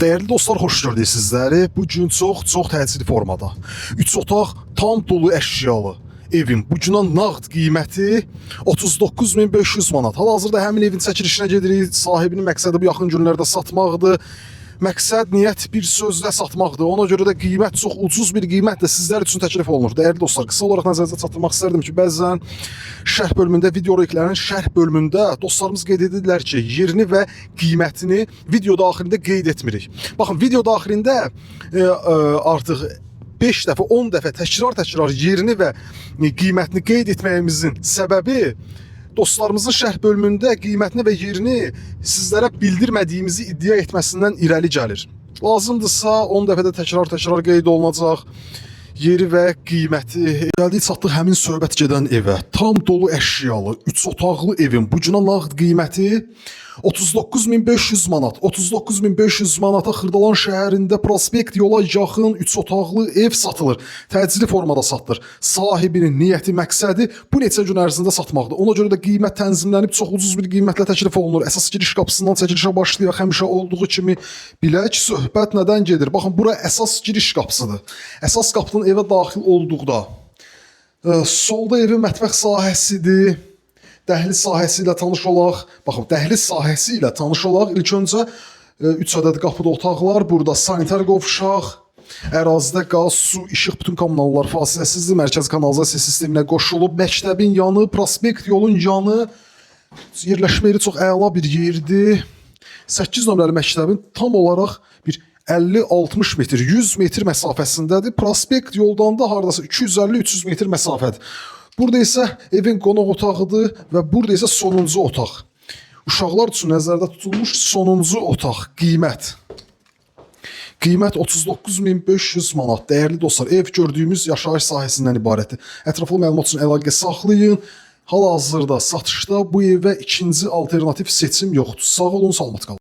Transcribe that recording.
Değerli dostlar, xoş gördük sizləri. Bu gün çox təcili formada 3 otaq tam dolu əşyalı evin bu günə nağd qiyməti 39.500 manat. Hal-hazırda həmin evin çəkilişinə gedirik. Sahibinin məqsədi bu yaxın günlərdə satmaqdır. Məqsəd, niyyət bir sözlə satmaqdır. Ona görə də qiymət çox ucuz bir qiymətlə sizlər üçün təklif olunur. Dəyərli dostlar, qısa olaraq nəzərinizə çatdırmaq istərdim ki, bəzən şərh bölümündə, videoroliklərin şərh bölümündə dostlarımız qeyd edirlər ki, yerini və qiymətini video daxilində qeyd etmirik. Baxın, video daxilində artıq 5 dəfə, 10 dəfə təkrar yerini və qiymətini qeyd etməyimizin səbəbi dostlarımızın şərh bölümündə qiymətini və yerini sizlərə bildirmədiyimizi iddia etməsindən irəli gəlir. Lazımdırsa 10 dəfə də təkrar qeyd olunacaq yeri və qiyməti. Gəldik, çatdıq həmin söhbət gedən evə. Tam dolu əşyalı, 3 otaqlı evin bu günə nağd qiyməti 39.500 manat. 39.500 manata Xırdalan şəhərində prospekt yola yaxın 3 otaqlı ev satılır. Təcili formada satılır. Sahibinin niyyəti, məqsədi bu neçə gün ərzində satmaqdır. Ona görə də qiymət tənzimlənib çox ucuz bir qiymətlə təklif olunur. Əsas giriş qapısından çəkilişə başlayaq. Həmişə olduğu kimi bilək, söhbət nədən gedir? Baxın, bura əsas giriş qapısıdır. Əsas qapının evə daxil olduqda solda evin mətbəx sahəsidir. Dəhliz sahəsi ilə tanış olaq. Baxın, dəhliz sahəsi ilə tanış olaq. İlk öncə 3 ədəd qapıda otaqlar, burada sanitar qovşaq, ərazidə qaz, su, işıq, bütün kommunallar fasiləsizdir. Mərkəzi kanalizasiya sisteminə qoşulub. Məktəbin yanı, prospekt yolun yanı, yerləşmə yeri çox əla bir yerdir. 8 nömrəli məktəbin tam olaraq bir 50-60 metr, 100 metr məsafəsindədir. Prospekt yoldan da haradasa 250-300 metr məsafədir. Burada isə evin qonaq otağıdır və burada isə sonuncu otaq. Uşaqlar üçün nəzərdə tutulmuş sonuncu otaq. Qiymət 39.500 manat. Dəyərli dostlar, ev gördüyümüz yaşayış sahəsindən ibarətdir. Ətraflı məlumat üçün əlaqə saxlayın. Hal-hazırda satışda bu evə ikinci alternativ seçim yoxdur. Sağ olun, salamat qalın.